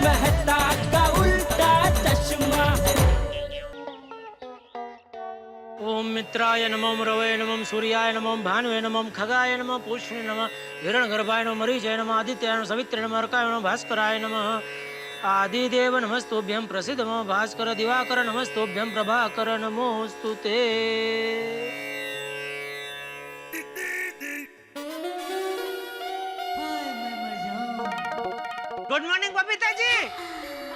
मेहता का उल्टा चश्मा। ओम मित्राय नमः रवये नमः सूर्याय नमः भानुये नमः खगाय नमः पुष्णे नमः हिरण्यगर्भाय नमः मरीचाय नमः आदित्याय नमः सवित्रे नमः अर्काय नमः भास्कराय नमः आदिदेव नमस्तुभ्यं प्रसीद नमः भास्कर दिवाकर नमस्तुभ्यं प्रभाकर नमोस्तुते। Good morning Babita ji.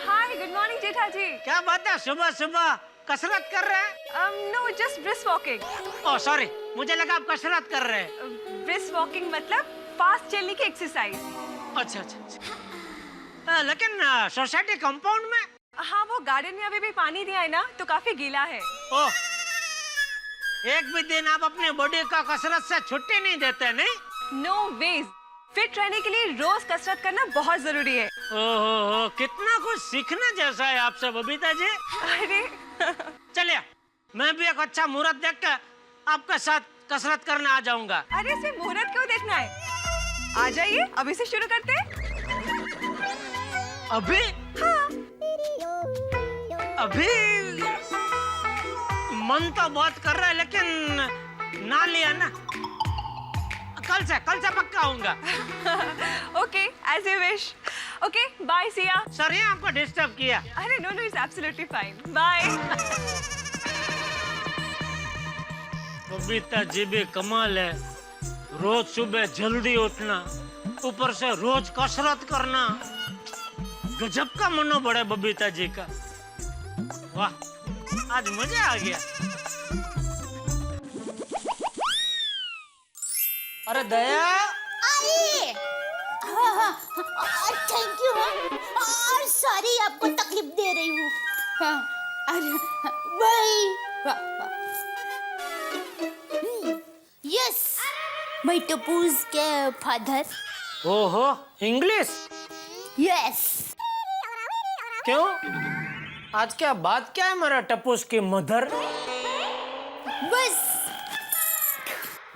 Hi, good morning Jetha ji. क्या बात है, सुबह सुबह कसरत कर रहे हैं? No, just brisk walking. Oh sorry, मुझे लगा आप कसरत कर रहे हैं। ब्रिस्क वॉकिंग मतलब फास्ट चलने की एक्सरसाइज। अच्छा अच्छा अच्छा। लेकिन सोसाइटी कंपाउंड में? हाँ, वो गार्डन में अभी भी पानी दिया है ना, तो काफी गीला है। ओह, एक भी दिन आप अपनी बॉडी का कसरत से छुट्टी नहीं देते नहीं? नो वेज, फिट रहने के लिए रोज कसरत करना बहुत जरूरी है। ओहो, कितना कुछ सीखने जैसा है आपसे बबीता जी। अरे चलिए, मैं भी एक अच्छा मुहूर्त देख कर आपके साथ कसरत करने आ जाऊंगा। अरे सिर्फ मुहूर्त क्यों देखना है, आ जाइए, अभी से शुरू करते हैं। अभी? हाँ। अभी मन तो बहुत कर रहा है, लेकिन ना लिया ना, कल से पक्का आऊंगा। Okay, as you wish. Okay, bye, Siya. Sorry आपको डिस्टर्ब किया। अरे no, it's absolutely fine, bye. Babita ji भी कमाल है, रोज सुबह जल्दी उठना, ऊपर से रोज कसरत करना, गजब का मनोबल है बबीता जी का। वाह, आज मजा आ गया। अरे दया, अरे हाँ, थैंक यू। और सॉरी आपको तकलीफ दे रही हूँ। हाँ, अरे भाई, यस, मैं टप्पूस के फादर। ओहो, इंग्लिश? यस। क्यों, आज क्या बात क्या है मेरा टप्पूस की मदर? बस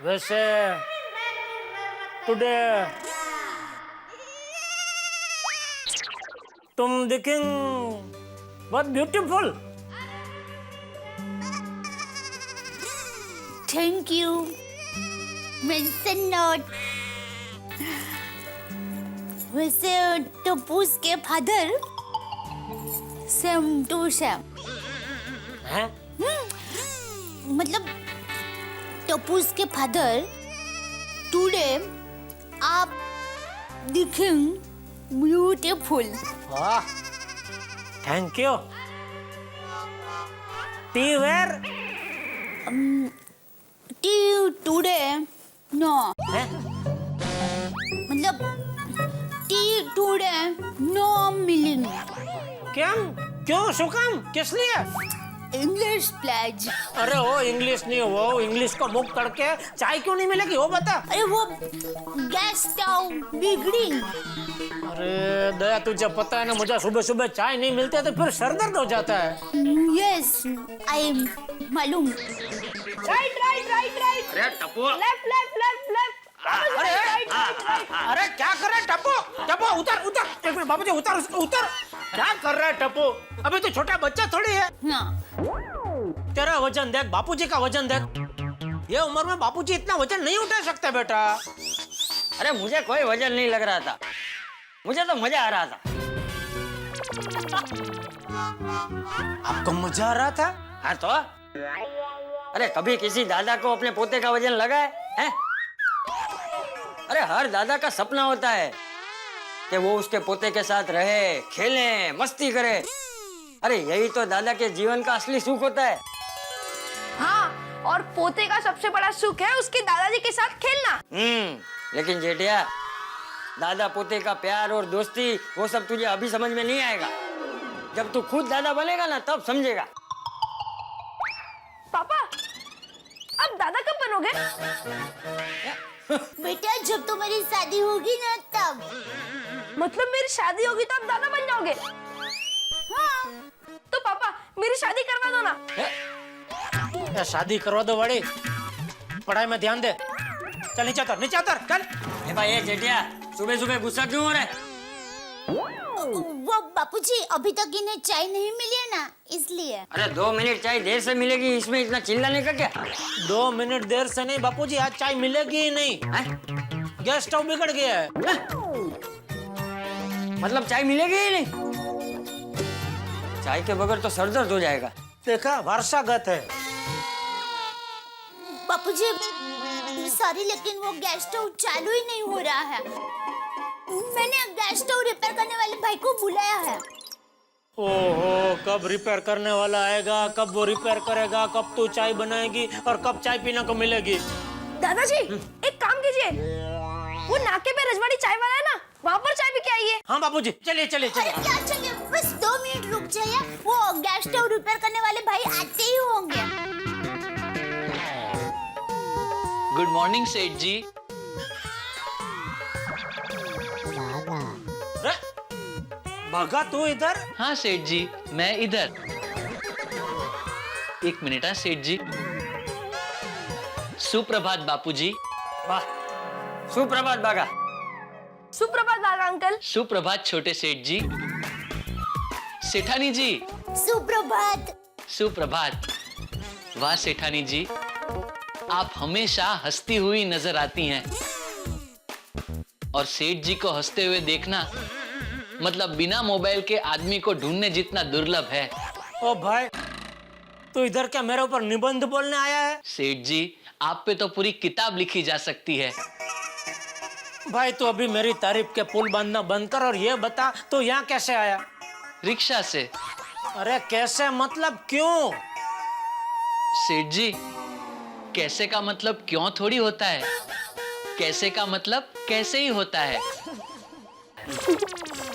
वैसे टुडे तुम दिखेंग बहुत beautiful. Thank you, mention note. वैसे टप्पूस के फादर सेम टू सेम हैं? मतलब टप्पूस के फादर टुडे आप दिखेंगे ब्यूटीफुल। वाह, thank you. Tea where? Tea today no, हैं? मतलब टी टुडे नो मिलिंग। क्यों सुकम, किस लिए? English pledge. अरे वो इंग्लिश नहीं, वो इंग्लिश को मुख करके चाय क्यों नहीं मिलेगी वो बता। अरे वो गैस स्टोव बिगड़ी। अरे दया, तुझे पता है ना, मुझे सुबह सुबह चाय नहीं मिलती है तो फिर सर दर्द हो जाता है। यस, आई मालूम। राइट। अरे टप्पू, लेफ्ट। अरे क्या कर रहा है टप्पू? उतर। एक मिनट बाबूजी, उतर। क्या कर रहा है टप्पू? अभी तो छोटा बच्चा थोड़ी है। हाँ, तेरा वजन देख, बापूजी का वजन देख। ये उम्र में बापूजी इतना वजन नहीं उठा सकते बेटा। अरे मुझे कोई वजन नहीं लग रहा था, मुझे तो मजा आ रहा था। आपको मजा आ रहा था? हाँ तो, अरे कभी किसी दादा को अपने पोते का वजन लगा है? अरे हर दादा का सपना होता है कि वो उसके पोते के साथ रहे, खेले, मस्ती करे। अरे यही तो दादा के जीवन का असली सुख होता है। हाँ, और पोते का सबसे बड़ा सुख है उसके दादाजी के साथ खेलना। लेकिन जेठिया, दादा पोते का प्यार और दोस्ती वो सब तुझे अभी समझ में नहीं आएगा। जब तू खुद दादा बनेगा ना तब समझेगा। पापा, अब दादा कब बनोगे? बेटा जब तुम्हारी शादी होगी ना तब। मतलब मेरी शादी होगी तो आप दादा बन जाओगे? हाँ। तो पापा मेरी शादी करवा दो ना। या शादी करवा दो बड़ी, पढ़ाई में ध्यान दे। चल नीचे उतर चल। ए भाई, ये जेठिया सुबह सुबह गुस्सा क्यों हो रहा है? वो बापूजी अभी तक इन्हें चाय नहीं मिली है ना, इसलिए। अरे 2 मिनट चाय देर से मिलेगी, इसमें इतना चिल्लाने का क्या? 2 मिनट देर से नहीं बापूजी, आज चाय मिलेगी ही नहीं। हैं? गैस स्टोव बिगड़ गया है। मतलब चाय मिलेगी ही नहीं? चाय के बगैर तो सर दर्द हो जाएगा। देखा, वारसागत है। बापूजी सॉरी, लेकिन वो गैस स्टोव चालू ही नहीं हो रहा है। मैंने गैस स्टोव रिपेयर करने वाले भाई को बुलाया है। ओहो, कब रिपेयर करने वाला आएगा, कब वो रिपेयर करेगा, कब तू चाय बनाएगी और कब चाय पीने को मिलेगी? दादाजी एक काम कीजिए, वो नाके पे रजवाड़ी चाय वाला है ना, वहाँ पर चाय पी के आइए। हाँ बापूजी, चलिए चलिए अरे चलिए। क्या चलिए, बस 2 मिनट रुक जाइए, वो गैस स्टोव रिपेयर करने वाले भाई आते ही होंगे। गुड मॉर्निंग सेठ जी। अरे, भागा तू इधर? हाँ सेठ जी, मैं इधर। 1 मिनट। हाँ सेठ जी। सुप्रभात बापूजी। वाह, सुप्रभात बागा। सुप्रभात दादा अंकल। सुप्रभात छोटे सेठ जी। सेठानी जी। सुप्रभात। सुप्रभात। वाह सेठानी जी, आप हमेशा हंसती हुई नजर आती हैं। और सेठ जी को हंसते हुए देखना मतलब बिना मोबाइल के आदमी को ढूंढने जितना दुर्लभ है। ओ भाई, तू इधर क्या मेरे ऊपर निबंध बोलने आया है? सेठ जी, आप पे तो पूरी किताब लिखी जा सकती है। भाई तू अभी मेरी तारीफ के पुल बांधना बंद कर और ये बता तू यहाँ कैसे आया? रिक्शा से। अरे कैसे, मतलब क्यों? सेठ जी, कैसे का मतलब क्यों थोड़ी होता है, कैसे का मतलब कैसे ही होता है,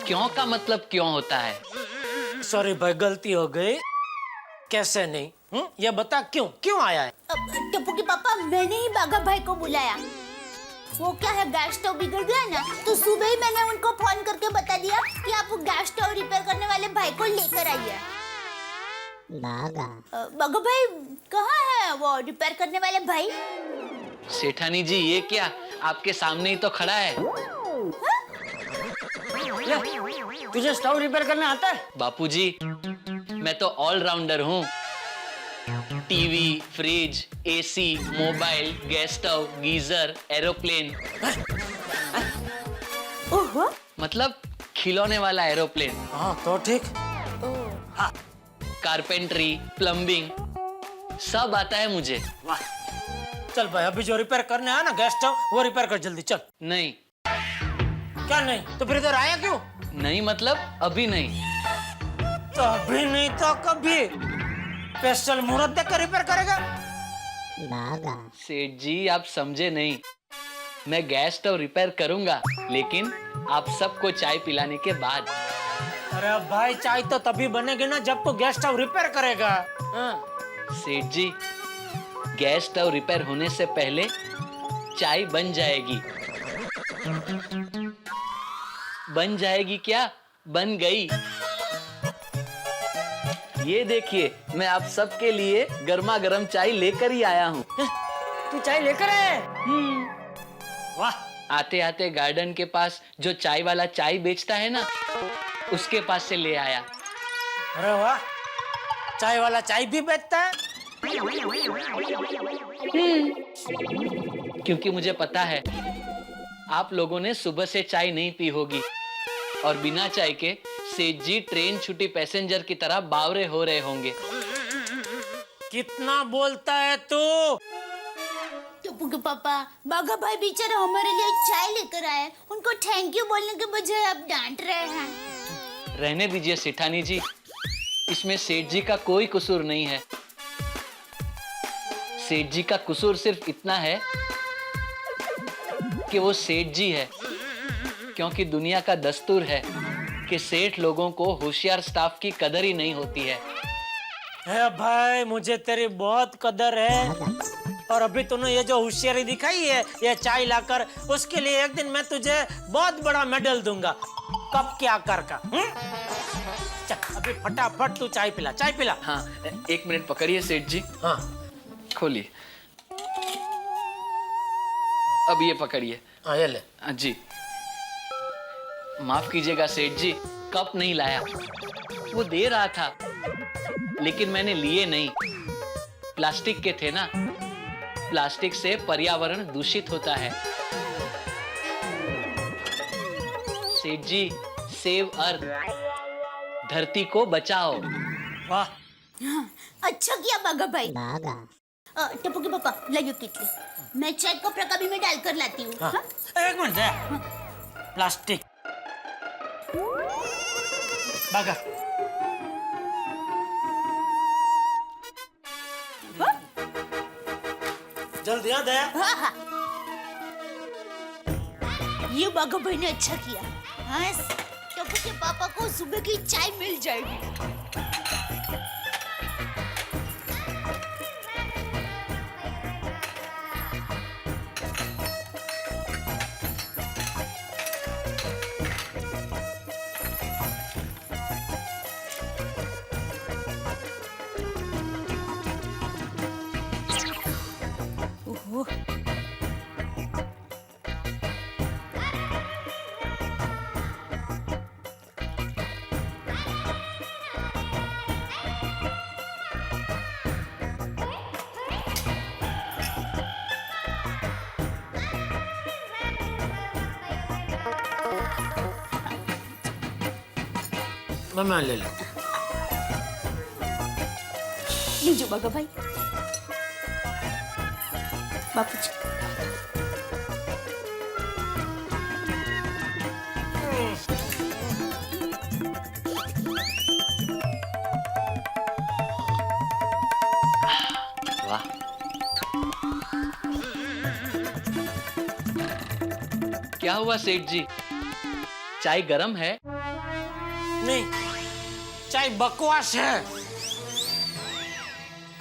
क्यों का मतलब क्यों होता है। सॉरी भाई, गलती हो गई। कैसे नहीं, ये बता क्यों क्यों आया है? टप्पू के पापा, मैंने ही बाघा भाई को बुलाया। वो क्या है, गैस स्टोव बिगड़ गया ना, तो सुबह ही मैंने उनको फोन करके बता दिया कि आप गैस स्टोव रिपेयर करने वाले भाई को लेकर आइए। बाघा भाई कहाँ है वो रिपेयर करने वाले भाई? सेठानी जी, ये क्या, आपके सामने ही तो खड़ा है। ले, तुझे स्टोव रिपेयर करना आता है? बापूजी, मैं तो ऑलराउंडर हूँ। TV, fridge, AC, mobile, gas stove, geyser, aeroplane. ओहो, मतलब खिलौने वाला एरोप्लेन। हाँ तो ठीक। कारपेंटरी, प्लम्बिंग, सब आता है मुझे। वाह, चल भाई, अभी जो रिपेयर करने आया ना गैस स्टोव, वो रिपेयर कर जल्दी चल। नहीं। क्या नहीं? तो फिर इधर आया क्यों? नहीं मतलब अभी नहीं। तो अभी नहीं तो कभी? स्पेशल मुहूर्त देखकर रिपेयर करेगा? सेठ जी, आप समझे नहीं। मैं गैस स्टोव रिपेयर करूंगा, लेकिन आप सबको चाय पिलाने के बाद। अरे भाई, चाय तो तभी बनेगी ना जब तू गैस स्टोव रिपेयर करेगा। हाँ। सेठ जी, गैस स्टोव रिपेयर होने से पहले चाय बन जाएगी। बन जाएगी क्या, बन गई। ये देखिए, मैं आप सबके लिए गर्मा गर्म चाय लेकर ही आया हूँ। तू चाय लेकर आया? वाह, आते आते गार्डन के पास जो चाय वाला चाय बेचता है ना, उसके पास से ले आया। अरे वाह, चाय वाला चाय भी बेचता है? क्योंकि मुझे पता है आप लोगों ने सुबह से चाय नहीं पी होगी और बिना चाय के सेठ जी ट्रेन छुट्टी पैसेंजर की तरह बावरे हो रहे होंगे। कितना बोलता है तू? टप्पू के पापा, बाघा भाई बेचारे हमारे लिए चाय लेकर आए, उनको थैंक यू बोलने के बजाय आप डांट रहे हैं। रहने दीजिए सेठानी जी, इसमें सेठ जी का कोई कसूर नहीं है। सेठ जी का कसूर सिर्फ इतना है कि वो सेठ जी है, क्योंकि दुनिया का दस्तूर है कि सेठ लोगों को होशियार स्टाफ की कदर ही नहीं होती है। भाई, मुझे तेरी बहुत कदर है, और अभी तूने ये जो होशियारी दिखाई है ये चाय लाकर, उसके लिए एक दिन मैं तुझे बहुत बड़ा मेडल दूंगा। कब क्या कर का? चल अभी फटाफट तू चाय पिला, चाय पिला। हाँ, 1 मिनट पकड़िए सेठ जी। हाँ, खोलिए। अब ये पकड़िए। हाँ ये ले। जी। माफ कीजिएगा सेठ जी, कप नहीं लाया। वो दे रहा था लेकिन मैंने लिए नहीं। प्लास्टिक के थे ना, प्लास्टिक से पर्यावरण दूषित होता है। सेठ जी, सेव अर्थ, धरती को बचाओ। वाह, अच्छा किया बाघा भाई। टप्पू के पापा लाइयो किटली, मैं चाय को प्रकाबी में डालकर लाती हूँ। हाँ। हाँ? एक मिनट दे। प्लास्टिक बागा। जल्दी आ दे। हाँ, हाँ। ये बाघा भाई ने अच्छा किया। हाँ, टप्पू के पापा को सुबह की चाय मिल जाएगी। ओहो, मैं ले ले। लीजिए बाघा भाई। बापू जी, वाह, क्या हुआ सेठ जी, चाय गरम है? नहीं, चाय बकवास है।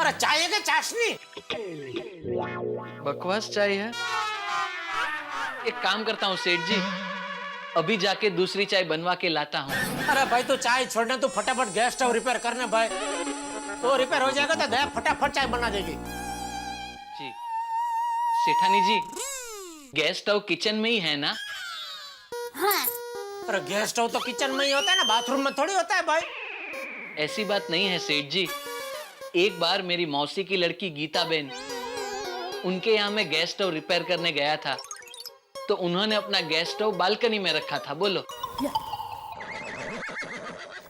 अरे चाय है कि चाशनी? बकवास चाय है। एक काम करता हूँ सेठ जी, अभी जाके दूसरी चाय बनवा के लाता हूँ। अरे भाई तू चाय छोड़ना, तू फटाफट गैस स्टोव रिपेयर करना भाई। तो रिपेयर हो जाएगा तो दया फटाफट चाय बना देगी। जी सेठानी जी, गैस स्टोव किचन में ही है ना? हाँ, अरे गैस स्टोव तो किचन में ही होता है ना, बाथरूम में थोड़ी होता है भाई। ऐसी बात नहीं है सेठ जी। एक बार मेरी मौसी की लड़की गीता बेन, उनके यहाँ मैं गैस स्टोव रिपेयर करने गया था, तो उन्होंने अपना गैस स्टोव बालकनी में रखा था। बोलो।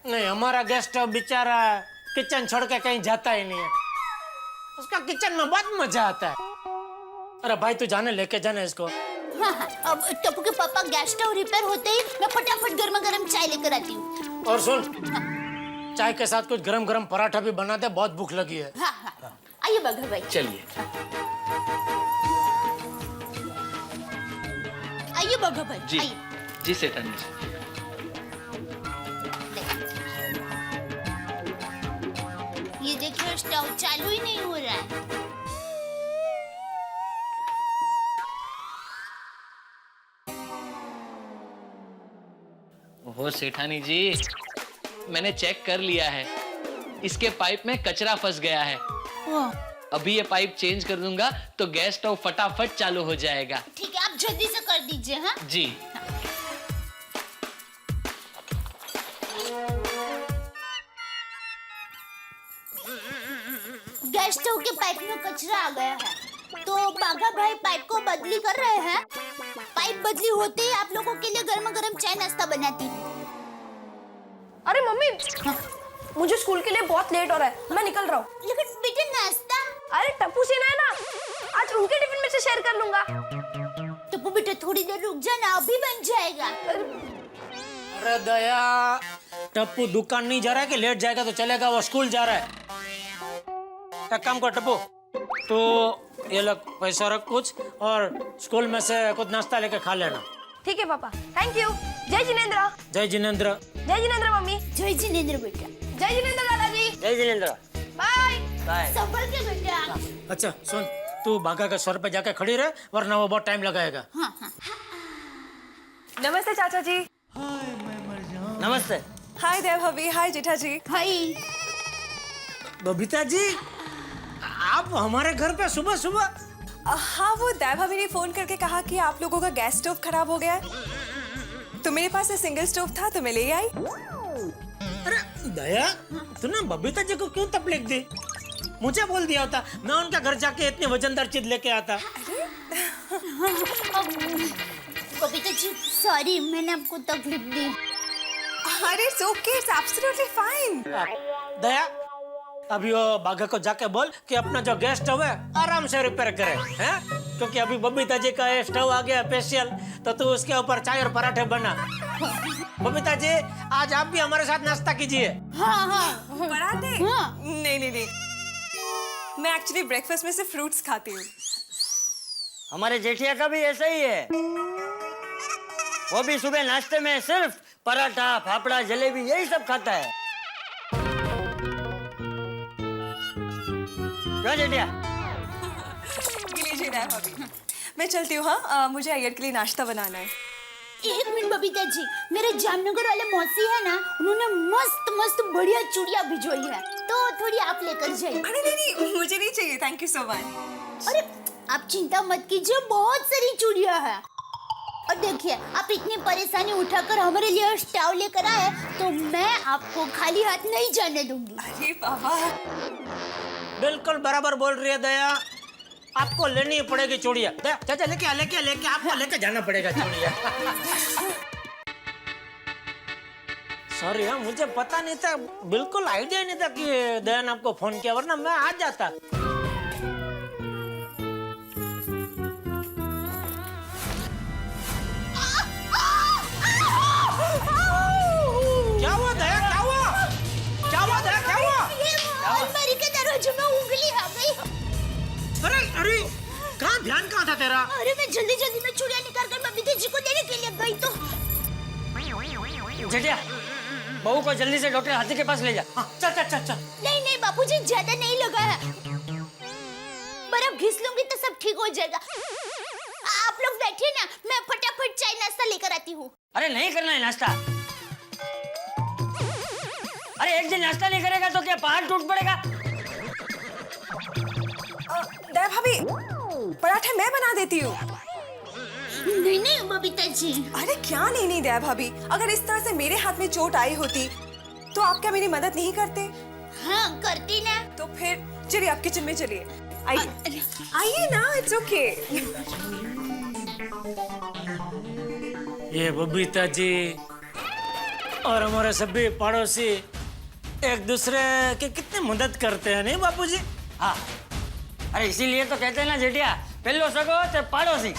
नहीं, हमारा गैस स्टोव बेचारा किचन छोड़ के कहीं जाता ही नहीं है। उसका किचन में बहुत मजा आता है। अरे भाई तू जाने, लेके जाने इसको। हाँ, हाँ। अब टप्पू के पापा गैस स्टोव रिपेयर होते ही मैं फटाफट गर्मा गर्म चाय लेकर आती हूँ। और सुन, चाय के साथ कुछ गरम गरम पराठा भी बना दे, बहुत भूख लगी है। हाँ, हाँ। आइए बाघा भाई, चलिए। आइए बाघा भाई, जी आइए। जी सेठानी जी। ये देखिए, स्टोव चालू ही नहीं हो रहा है। ओहो सेठानी जी, मैंने चेक कर लिया है, इसके पाइप में कचरा फंस गया है। अभी ये पाइप चेंज कर दूंगा तो गैस स्टोव फटाफट चालू हो जाएगा। ठीक है, आप जल्दी से कर दीजिए। हाँ, जी। गैस स्टोव के पाइप में कचरा आ गया है, तो बाघा भाई पाइप को बदली कर रहे हैं। पाइप बदली होते ही आप लोगों के लिए गर्मा गर्म चाय नाश्ता बनाती हूँ। अरे मम्मी, मुझे स्कूल के लिए बहुत लेट हो रहा है, मैं निकल रहा हूँ। लेकिन बेटे नाश्ता? अरे टप्पू से ना है ना, आज उनके टिफिन में से शेयर कर लूंगा। टप्पू बेटे थोड़ी देर रुक जाना, अभी बन जाएगा। अरे दया, टप्पू दुकान नहीं जा रहा है कि लेट जाएगा तो चलेगा, वो स्कूल जा रहा है। एक काम कर टप्पू, तो ये लग पैसा रख कुछ, और स्कूल में से कुछ नाश्ता लेके खा लेना। ठीक है पापा, थैंक यू। जय जिनेंद्र। जय जिनेंद्र। जय जिनेंद्र मम्मी। जय जिनेंद्र बेटा। जय जिनेंद्र दादाजी। जय जिनेंद्र। Bye bye. संभल के बेटा। अच्छा सुन, तू बागा के सर पे जाके खड़ी रहे, वरना वो बहुत टाइम लगाएगा। हाँ, हाँ। नमस्ते चाचा जी। नमस्ते। हाय देव भाभी, हाय जेठा जी। हाय। बबीता जी, आप हमारे घर पे सुबह सुबह? हाँ, वो देव भाभी ने फोन करके कहा कि आप लोगों का गैस स्टोव खराब हो गया है। तो मेरे पास एक सिंगल स्टोव था तो मैं ले आई। अरे दया, तूने बबीता जी को क्यों तकलीफ दी? मुझे बोल दिया होता, मैं उनका घर जाके इतनी वजनदार चीज लेके आता। बबीता जी सॉरी, मैंने आपको तकलीफ दी। अरे it's okay, it's absolutely fine. Daya, अभी वो बाघा को जाके बोल कि अपना जो गैस स्टोव है आराम से रिपेयर करे, हैं? क्योंकि अभी बबीता जी का स्टोव आ गया स्पेशल, तो तू उसके ऊपर चाय और पराठे बना। बबीता जी, आज आप भी हमारे साथ नाश्ता कीजिए। हाँ। पराठे? हाँ। नहीं, मैं एक्चुअली ब्रेकफास्ट में से फ्रूट्स खाती हूँ। हमारे जेठिया का भी ऐसा ही है, वो भी सुबह नाश्ते में सिर्फ पराठा, फाफड़ा, जलेबी यही सब खाता है। क्यों जेठिया? लीजिए दया भाभी, मैं चलती हूँ। हाँ, मुझे अय्यर के लिए नाश्ता बनाना है। एक मिनट बबीता जी, मेरे जामनगर वाले मौसी है ना, उन्होंने मस्त मस्त बढ़िया चूड़ियां भिजवाई है, तो थोड़ी आप लेकर जाइए। अरे नहीं, मुझे नहीं चाहिए, थैंक यू सो मच। अरे आप चिंता मत कीजिए, बहुत सारी चूड़ियां हैं। और देखिए, आप इतनी परेशानी उठाकर हमारे लिए स्टोव लेकर आए, तो मैं आपको खाली हाथ नहीं जाने दूंगी। अरे बाबा, बिल्कुल बराबर बोल रही है दया, आपको लेनी ही पड़ेगी चूड़िया। दया, चाचा लेके आपको लेके जाना पड़ेगा चूड़िया। सॉरी हाँ, मुझे पता नहीं था, बिल्कुल आइडिया नहीं था कि दया ने आपको फोन किया, वरना मैं आ जाता। क्या हुआ दया, क्या हुआ दया, क्या हुआ? अलमारी के दरवाजे में उंगली आ गई। अरे ध्यान कहाँ था तेरा? अरे मैं जल्दी में चूड़ियां निकाल कर बबीता जी को देने के लिए गई तो। जेठिया, बहू को जल्दी से डॉक्टर हाथी के पास ले जा। चल। नहीं बापूजी, ज्यादा नहीं लगा है, बर्फ घिस लूंगी तो सब ठीक हो जाएगा। आप लोग बैठिए ना, मैं फटाफट चाय नाश्ता लेकर आती हूँ। अरे नहीं करना है नाश्ता। अरे एक दिन नाश्ता नहीं करेगा तो क्या पहाड़ टूट पड़ेगा? दया भाभी, पराठे मैं बना देती हूँ। नहीं बबीता जी। अरे क्या नहीं दया भाभी, अगर इस तरह से मेरे हाथ में चोट आई होती तो आप क्या मेरी मदद नहीं करते? हाँ करती ना। तो फिर चलिए, आप किचन में चलिए, आइए ना, इट्स ओके। ये बबीता जी और हमारे सभी पड़ोसी एक दूसरे की कितनी मदद करते हैं, नहीं बापूजी? हाँ, अरे इसीलिए तो कहते हैं ना जेठिया, पहलो सगो ते पाड़ोसी।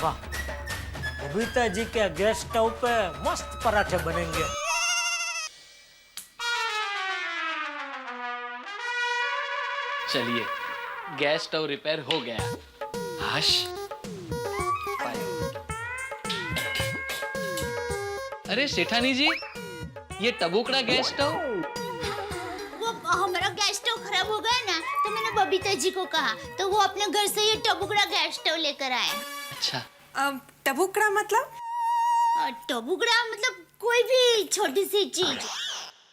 वाह, बबीता जी के गैस स्टोव पे मस्त पराठे बनेंगे। चलिए, गैस स्टोव रिपेयर हो गया। हश। अरे सेठानी जी, ये टबुकड़ा गैस स्टोव? वो हमारा गैस स्टोव खराब हो गया ना, तो मैंने बबीता जी को कहा, तो वो अपने घर से ये टबुकड़ा गैस स्टोव लेकर आए। अच्छा, टबुकड़ा मतलब? टबुकड़ा मतलब कोई भी छोटी सी चीज।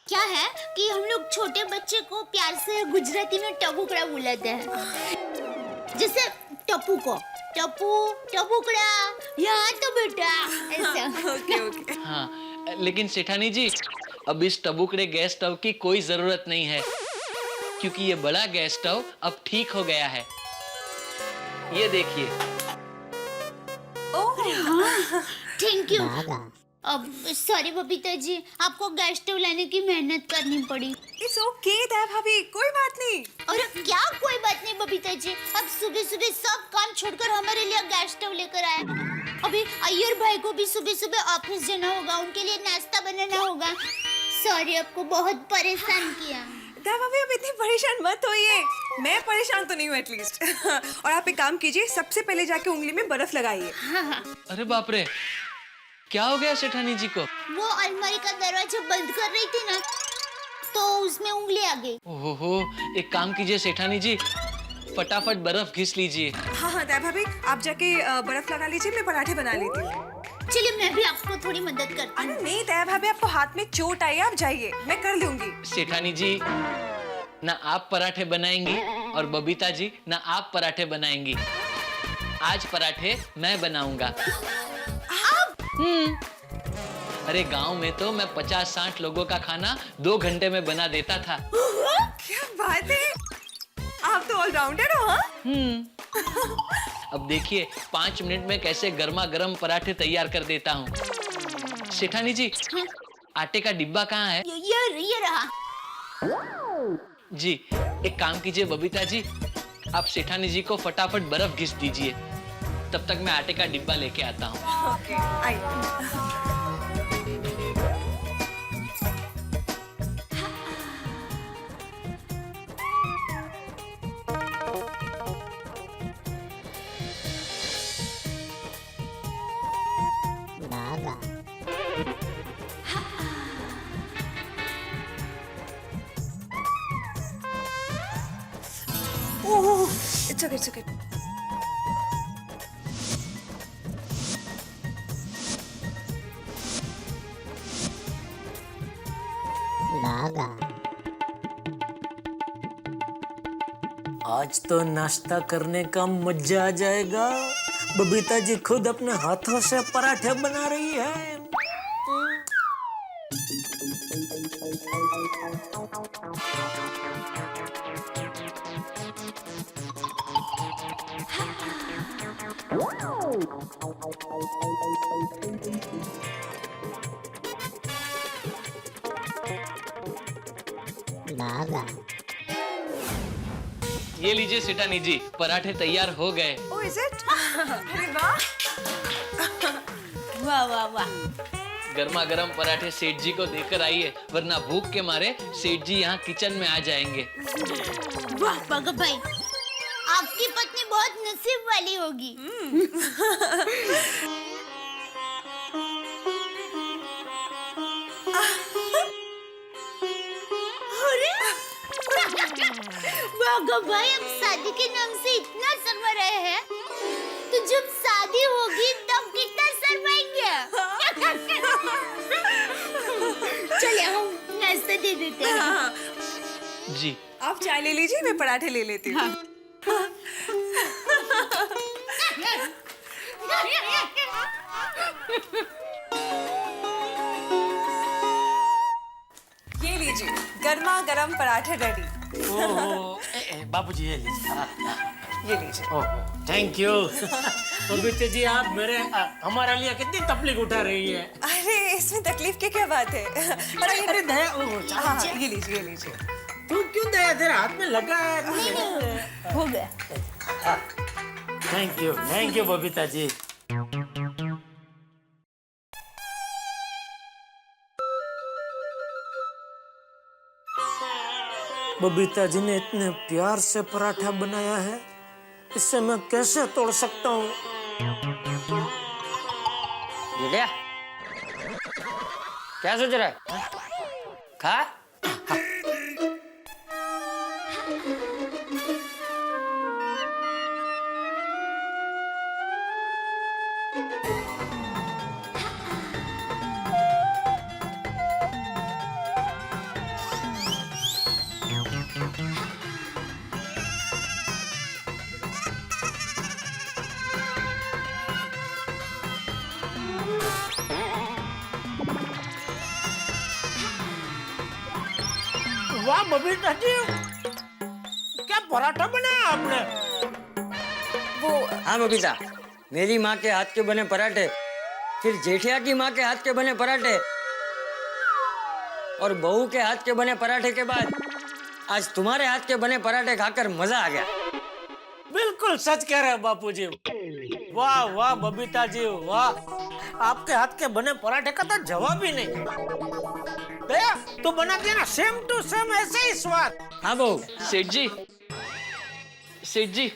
क्या है कि हम लोग छोटे बच्चे को प्यार से गुजराती में टबुकड़ा बुलाते हैं, जैसे टप्पू को टप्पू, टबुकड़ा, यहाँ तो बेटा, ऐसा। ओके। हाँ, लेकिन सेठानी जी, अब इस टबुकड़े गैस स्टोव की कोई जरूरत नहीं है, क्योंकि ये बड़ा गैस स्टोव अब ठीक हो गया है। ये देखिए। Thank you. अब सॉरी बबीता जी, आपको गैस स्टोव लाने की मेहनत करनी पड़ी। इट्स ओके दया भाभी, कोई बात नहीं। और क्या कोई बात नहीं बबीता जी, अब सुबह सब काम छोड़कर हमारे लिए गैस स्टोव लेकर आए। अभी अय्यर भाई को भी सुबह ऑफिस जाना होगा, उनके लिए नाश्ता बनाना होगा। सॉरी, आपको बहुत परेशान किया। दया भाभी, अब इतनी परेशान मत होइए, मैं परेशान तो नहीं हूँ एटलीस्ट। और आप एक काम कीजिए, सबसे पहले जाके उंगली में बर्फ लगाइए। हाँ। अरे बाप रे, क्या हो गया सेठानी जी को? वो अलमारी का दरवाजा बंद कर रही थी ना, तो उसमें उंगली आ गई। ओहो, एक काम कीजिए सेठानी जी, फटाफट बर्फ घिस लीजिए। हाँ दया भाभी, आप जाके बर्फ लगा लीजिए, मैं पराठे बना लेती हूँ। चलिए, मैं भी आपको थोड़ी मदद करती हूँ। अरे नहीं दया भाभी, आपको हाथ में चोट आई है, आप जाइए, मैं कर लूंगी। सेठानी जी, ना आप पराठे बनाएंगी और बबीता जी ना आप पराठे बनाएंगी। आज पराठे मैं बनाऊंगा। अरे गांव में तो मैं 50-60 लोगों का खाना 2 घंटे में बना देता था। क्या बात है, आप तो ऑलराउंडर हो। हाँ, अब देखिए 5 मिनट में कैसे गर्मा गर्म पराठे तैयार कर देता हूँ। सेठानी जी, आटे का डिब्बा कहाँ है? ये रहा। जी, एक काम कीजिए बबीता जी, आप सेठानी जी को फटाफट बर्फ घिस दीजिए, तब तक मैं आटे का डिब्बा लेके आता हूँ। ओके, आइए। Oh, it's okay, it's okay. आज तो नाश्ता करने का मजा आ जाएगा। बबीता जी खुद अपने हाथों से पराठे बना रही है। ये लीजिए सेठानी जी, पराठे तैयार हो गए। Oh, is it? अरे वाह। वाह वाह वाह। गर्मा गर्म पराठे सेठ जी को देकर आइए, वरना भूख के मारे सेठ जी यहाँ किचन में आ जाएंगे। वाह भगत भाई, आपकी पत्नी बहुत नसीब वाली होगी। भगत भाई, अब शादी के नाम से इतना शर्मा रहे हैं, तो जब शादी होगी तब कितना शर्माएंगे। चलिए हम नाश्ता दे देते हैं। जी, आप चाय ले लीजिए, मैं पराठे ले लेती हूँ। ये लीजिए, गर्मा गर्म पराठे रेडी। बाबूजी ये लीजिए। ये लीजिए। Thank you. बबीता जी, आप हमारे लिए कितनी तकलीफ उठा रही है। अरे इसमें तकलीफ की क्या बात है। अरे दया, हाँ, ये लीजिए, ये लीजिए। तू क्यों दया, तेरे हाथ में लगा है। हो गया। Thank you Babita ji. बबीता जी ने इतने प्यार से पराठा बनाया है, इससे मैं कैसे तोड़ सकता हूँ। बेटा, क्या सोच रहा है? खा। वाह बबीता जी, क्या पराठा बनाया आपने। वो हाँ बबीता, मेरी माँ के हाथ के बने पराठे, फिर जेठिया की माँ के हाथ के बने पराठे, और बहू के हाथ के बने पराठे के बाद आज तुम्हारे हाथ के बने पराठे खाकर मजा आ गया। बिल्कुल सच कह रहे हैं बापूजी। वाह वाह बबीता जी, वाह। आपके हाथ के बने पराठे का तो जवाब ही नहीं। दया, तो बनाती है ना सेम टू सेम ऐसे ही स्वाद। हाँ बहू। सेठ जी,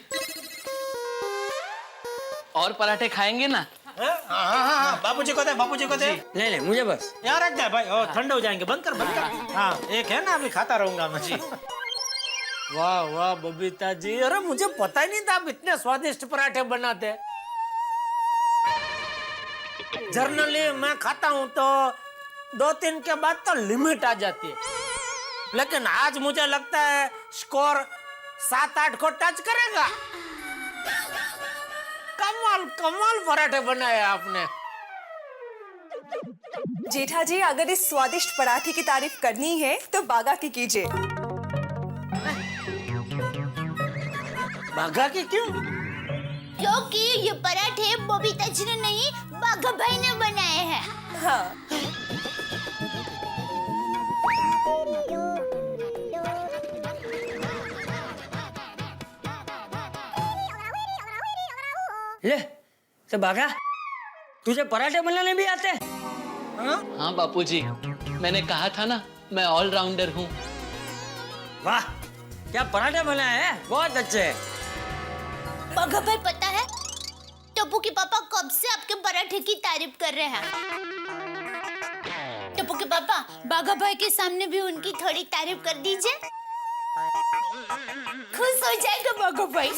और पराठे खाएंगे ना? हाँ, बापूजी को दे, बापूजी को दे। नहीं, मुझे बस। यार रख दे भाई, ठंडे हो जाएंगे। बंद कर। हाँ, एक है ना, अभी खाता रहूंगा मैं। जी। वाह वाह बबीता जी, अरे मुझे पता ही नहीं था आप इतने स्वादिष्ट पराठे बनाते। जनरली मैं खाता हूँ तो 2-3 के बाद तो लिमिट आ जाती है, लेकिन आज मुझे लगता है स्कोर 7-8 को टच करेगा। कमाल पराठे बनाए आपने। जेठा जी, अगर इस स्वादिष्ट पराठे की तारीफ करनी है तो बागा की कीजिए। बाघा की क्यों? क्योंकि ये पराठे बबीता जी ने नहीं, बाघा भाई ने बनाए हैं। हाँ। ले तो बागा, तुझे पराठे बनाने भी आते हैं? हाँ बापूजी, मैंने कहा था ना, मैं ऑलराउंडर हूँ। वाह, क्या पराठे बनाए हैं, बहुत अच्छे। बाघा भाई, पता है टप्पू के पापा कब से आपके पराठे की तारीफ कर रहे हैं। टप्पू के पापा, बाघा भाई के सामने भी उनकी थोड़ी तारीफ कर दीजिए, खुश हो जाएगा बाघा भाई।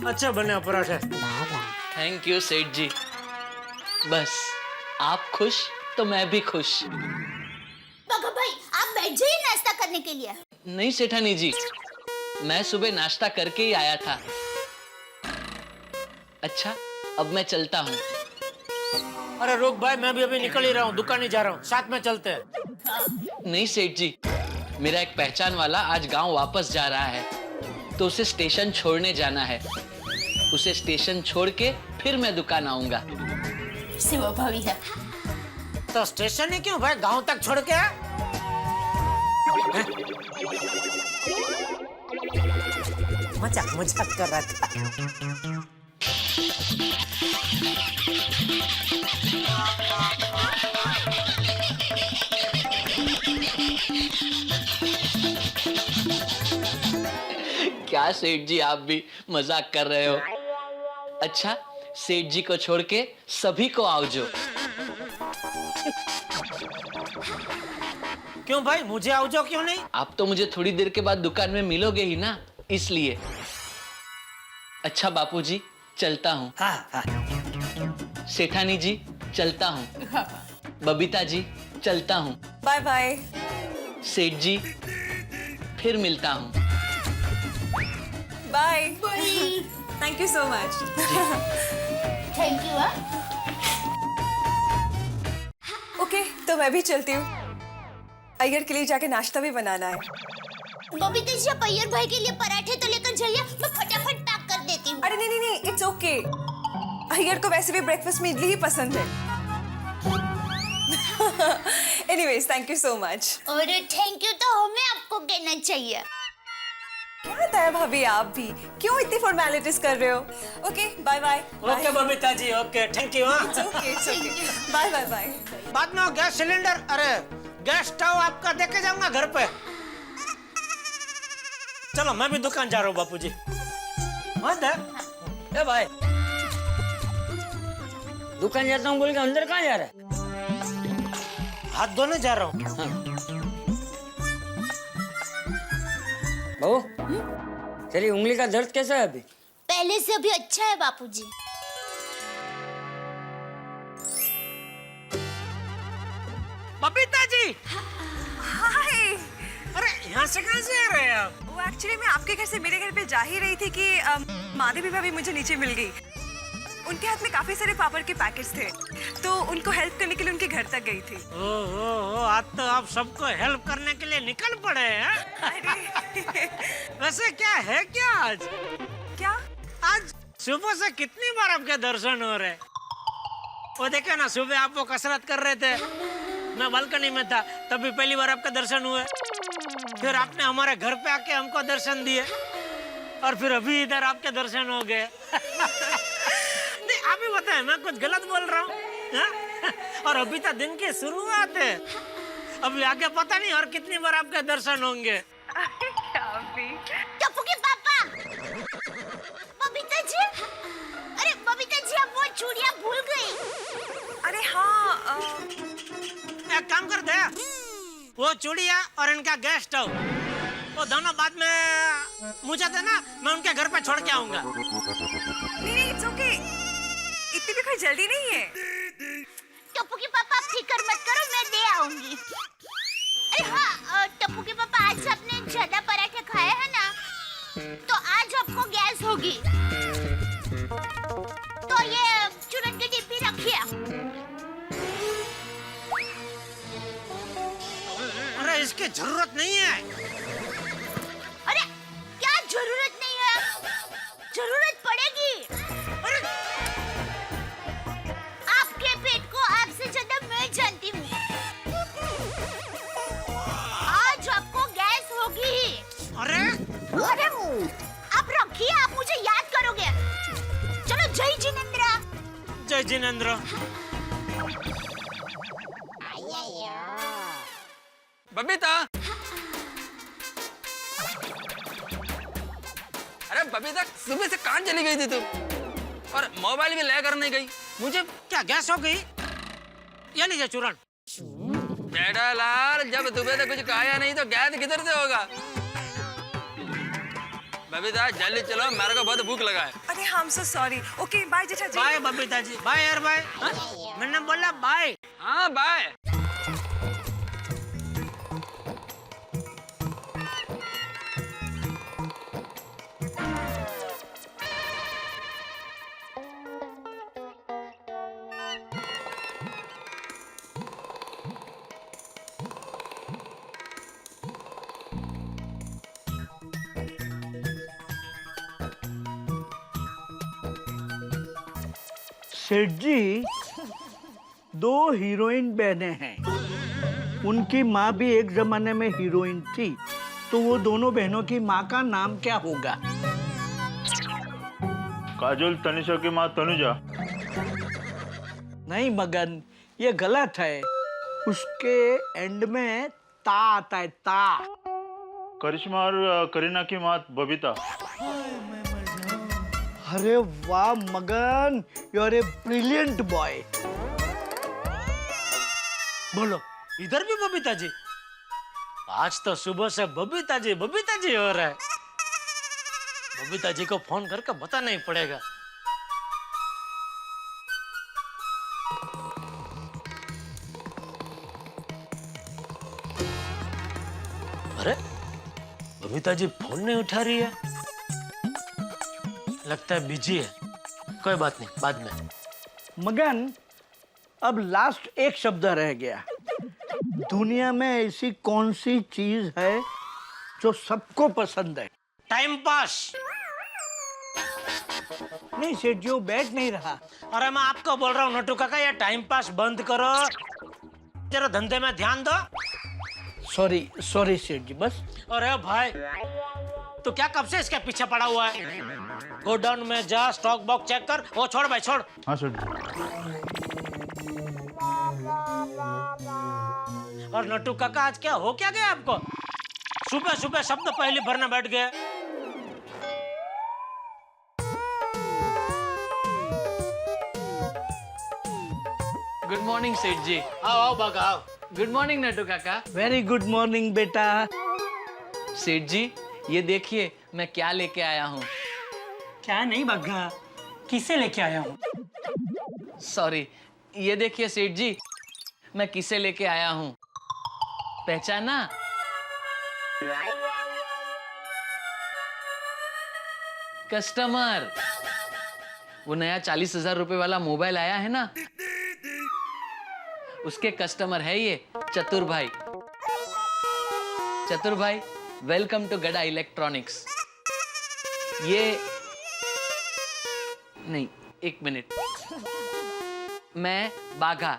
अच्छा बने पराठे। थैंक यू सेठ जी। बस आप खुश तो मैं भी खुश। बाघा भाई, आप बैठ जाइए नाश्ता करने के लिए। नहीं सेठानी जी, मैं सुबह नाश्ता करके ही आया था। अच्छा, अब मैं चलता हूँ। अरे रुक भाई, मैं भी अभी निकल ही रहा हूँ, दुकान ही जा रहा हूँ, साथ में चलते हैं। नहीं सेठ जी, मेरा एक पहचान वाला आज गांव वापस जा रहा है, तो उसे स्टेशन छोड़ने जाना है। उसे स्टेशन छोड़ के फिर मैं दुकान आऊंगा। स्वाभाविक है। तो स्टेशन ही क्यों भाई, गांव तक छोड़ के? मजाक मजाक कर रहा था। क्या सेठ जी, आप भी मजाक कर रहे हो? अच्छा, सेठ जी को छोड़ के सभी को आओ। क्यों भाई, मुझे आओ जाओ क्यों नहीं? आप तो मुझे थोड़ी देर के बाद दुकान में मिलोगे ही ना, इसलिए। अच्छा बापूजी, चलता हूँ। हाँ हाँ। सेठानी जी, चलता हूँ। बबीता जी, चलता हूँ। Bye bye. सेठ जी, फिर मिलता हूँ। Bye. Thank you so much. Thank you. Okay, तो मैं भी चलती हूँ। अय्यर के लिए जाके नाश्ता भी बनाना है। बबीता जी, आप अय्यर भाई के लिए पराठे तो लेकर जाइए, मैं फटाफट पैक कर देती हूँ। अरे नहीं नहीं नहीं, इट्स ओके। अय्यर को वैसे भी ब्रेकफास्ट में इडली ही पसंद है। Anyways, thank you so much. और थैंक यू तो हमें आपको कहना चाहिए। क्या होता है भाभी, आप भी क्यों इतनी फॉर्मेलिटीज कर रहे हो? Okay, bye bye. Okay Babita ji, okay, thank you. हाँ, ओके, बाय बाय बाय। बाद में गैस सिलेंडर, अरे गैस स्टोव आपका देके जाऊंगा घर पे। चलो, मैं भी दुकान जा रहा हूँ बापूजी। ए भाई, दुकान जाता हूँ बोल के अंदर कहाँ जा रहा है? हाथ धोने जा रहा हूँ। बहू, तेरी उंगली का दर्द कैसा है अभी? पहले से अभी अच्छा है बापूजी। बबीता जी, हाय। अरे यहाँ से कहाँ से आ रहे हैं आप? वो एक्चुअली मैं आपके घर से मेरे घर पे जा ही रही थी कि माधवी भाभी मुझे नीचे मिल गई। उनके हाथ में काफी सारे पापड़ के पैकेट्स थे, तो उनको हेल्प करने के लिए उनके घर तक गई थी। ओह, आज तो आप सबको हेल्प करने के लिए निकल पड़े हैं। अरे वैसे क्या है क्या आज? क्या? आज सुबह से कितनी बार आपके दर्शन हो रहे? वो देखे ना, सुबह आप वो कसरत कर रहे थे, मैं बालकनी में था, तभी पहली बार आपका दर्शन हुए। फिर आपने हमारे घर पे आके हमको दर्शन दिए, और फिर अभी इधर आपके दर्शन हो गए। नहीं, आप ही बताएं, मैं कुछ गलत बोल रहा हूँ? और अभी तो दिन की शुरुआत है, अभी आगे पता नहीं और कितनी बार आपके दर्शन होंगे। टप्पू के पापा, बबीता जी, अरे बबीता जी, आप वो चूड़ियां भूल गई। अरे हाँ, एक काम कर दे, वो चूड़िया और इनका गैस स्टोव, वो दोनों बाद में मुझे देना, मैं उनके घर पे छोड़ के आऊंगा। नहीं नहीं, इट्स ओके, इतनी भी कोई जल्दी नहीं है। टप्पू के पापा आप फिक्र मत करो, मैं दे आऊंगी। अरे हाँ टप्पू के पापा, आज आपने ज्यादा पराठे खाए हैं ना, तो आज आपको गैस होगी। तो ये चूरन की डिब्बी रखिए। अरे इसकी जरूरत नहीं है। अरे क्या जरूरत नहीं है? जरूरत पड़ेगी। अरे आपके पेट को आपसे ज्यादा मैं जानती हूँ। आज आपको गैस होगी। अरे अरे आप रखिए, आप मुझे याद करोगे। चलो जय जिनेंद्र। जय जिनेंद्र। बबीता, अरे बबीता सुबह से कहाँ चली गई थी तुम? और मोबाइल भी लेकर नहीं गई। मुझे क्या गैस हो गई? ये लीजिए चूरन। बेटा लाल, जब सुबह से कुछ खाया नहीं तो गैस किधर से होगा? बबीता जल्दी चलो, मेरे को बहुत भूख लगा है। अरे I'm so sorry. Okay, bye Jetha ji. Bye Babita ji, bye यार बाय। मैंने बोला बाय। हाँ बाय। सेठ जी, 2 हीरोइन बहनें हैं। उनकी माँ भी एक जमाने में हीरोइन थी, तो वो दोनों बहनों की माँ का नाम क्या होगा? काजोल तनिषा की माँ तनुजा। नहीं मगन, ये गलत है। उसके एंड में ता आता है, ता। करिश्मा और करीना की माँ बबीता। अरे वाह Magan, you are a brilliant boy. बोलो, इधर भी बबीता जी? आज तो सुबह से बबीता जी हो रहा है। बबीता जी को फोन करके बताना ही पड़ेगा। अरे बबीता जी फोन नहीं उठा रही है, लगता है बिजी है। कोई बात नहीं, बाद में। मगन, अब लास्ट एक शब्द रह गया। दुनिया में ऐसी कौन सी चीज है जो सबको पसंद है? Time pass. नहीं सेठ जी, वो बैठ नहीं रहा। अरे मैं आपको बोल रहा हूँ नटू काका, ये टाइम पास बंद करो, जरा धंधे में ध्यान दो। सॉरी सॉरी सेठ जी, बस। अरे भाई, तो क्या कब से इसके पीछे पड़ा हुआ है? गोडाउन में जा, स्टॉक बॉक्स चेक कर। वो छोड़ भाई, छोड़। हाँ सर। और नटू काका, आज क्या हो क्या गया आपको? सुबह सुबह शब्द पहले भरने बैठ गए। गुड मॉर्निंग सेठ जी। आओ आओ बागा आओ। गुड मॉर्निंग नटू काका। वेरी गुड मॉर्निंग बेटा। सेठ जी, ये देखिए मैं क्या लेके आया हूँ। क्या नहीं बागा, किसे लेके आया हूँ? सॉरी, ये देखिए सेठ जी, मैं किसे लेके आया हूँ, पहचाना? कस्टमर। वो नया 40,000 रुपए वाला मोबाइल आया है ना, उसके कस्टमर है ये चतुर भाई। चतुर भाई, वेलकम टू गड़ा इलेक्ट्रॉनिक्स। ये नहीं, एक मिनट। मैं बाघा,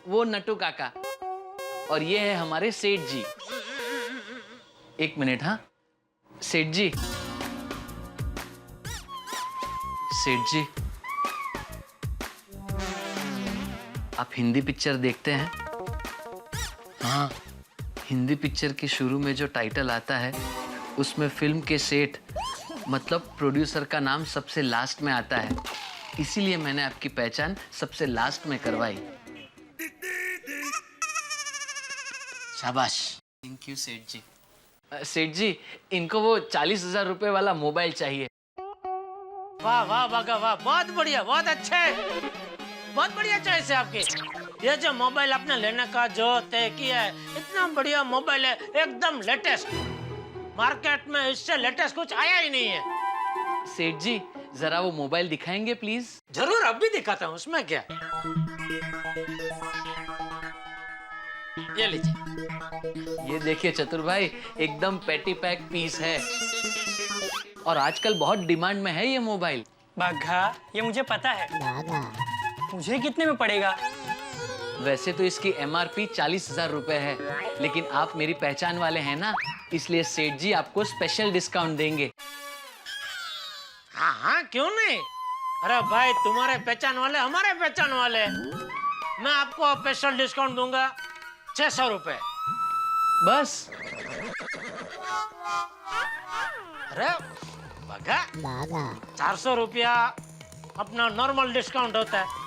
वो नटू काका, और ये है हमारे सेठ जी। एक मिनट। हाँ सेठ जी, सेठ जी, आप हिंदी पिक्चर देखते हैं? हाँ, हिंदी पिक्चर के शुरू में जो टाइटल आता है, उसमें फिल्म के सेठ मतलब प्रोड्यूसर का नाम सबसे लास्ट में आता है। इसीलिए मैंने आपकी पहचान सबसे लास्ट में करवाई। शाबाश। थैंक यू सेठ जी। सेठ जी, इनको वो 40,000 रुपए वाला मोबाइल चाहिए। वाह वाह बागा वाह, बहुत बढ़िया, बहुत अच्छे, बहुत बढ़िया चॉइस है आपकी। ये जो मोबाइल आपने लेने का जो तय किया है, इतना बढ़िया मोबाइल है, एकदम लेटेस्ट। मार्केट में इससे लेटेस्ट कुछ आया ही नहीं है। सेठ जी जरा वो मोबाइल दिखाएंगे प्लीज। जरूर, अब भी दिखाता हूँ, उसमें क्या। ये लीजिए। ये देखिए चतुर भाई, एकदम पैटी पैक पीस है और आजकल बहुत डिमांड में है ये मोबाइल। बाघा, ये मुझे पता है। मुझे कितने में पड़ेगा? वैसे तो इसकी MRP 40,000 रुपए है, लेकिन आप मेरी पहचान वाले हैं ना, इसलिए सेठ जी आपको स्पेशल डिस्काउंट देंगे। हाँ हाँ, क्यों नहीं। अरे भाई, तुम्हारे पहचान वाले हमारे पहचान वाले, मैं आपको स्पेशल डिस्काउंट दूंगा 600 रुपए बस। अरे बगा 400 रुपया अपना नॉर्मल डिस्काउंट होता है,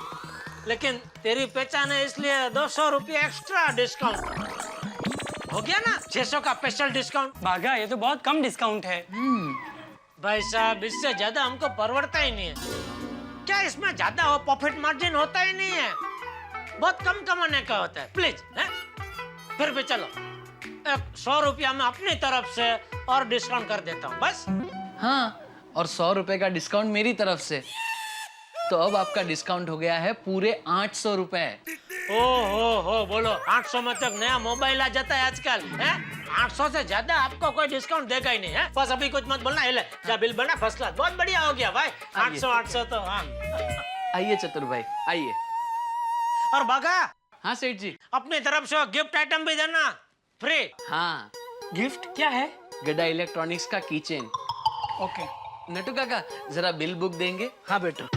लेकिन तेरी पहचान है इसलिए 200 रुपया एक्स्ट्रा डिस्काउंट हो गया ना। 600 का स्पेशल डिस्काउंट। बाघा, ये तो बहुत कम डिस्काउंट है। भाई साहब, इससे ज्यादा हमको परवड़ता ही नहीं है। क्या इसमें ज्यादा हो प्रॉफिट मार्जिन होता ही नहीं है, बहुत कम कमाने का होता है। प्लीज फिर भी चलो, 100 रुपया मैं अपनी तरफ से और डिस्काउंट कर देता हूँ बस। हाँ, और 100 रुपए का डिस्काउंट मेरी तरफ से। तो अब आपका डिस्काउंट हो गया है पूरे 800 रुपए। हो बोलो, 800 में तक नया मोबाइल आ जाता है आजकल है। 800 से ज्यादा आपको कोई डिस्काउंट देगा ही नहीं है। बस अभी कुछ मत बोलना। ले जा, बिल बना, फर्स्ट क्लास, बहुत बढ़िया हो गया भाई। 800 तो हाँ। आइए चतुर भाई, आइए। और बागा, हाँ सेठ जी, अपनी तरफ से गिफ्ट आइटम भी देना फ्री। हाँ, गिफ्ट क्या है? गड्डा इलेक्ट्रॉनिक्स का कीचेन। ओके। नटू काका, जरा बिल बुक देंगे? हाँ बेटा।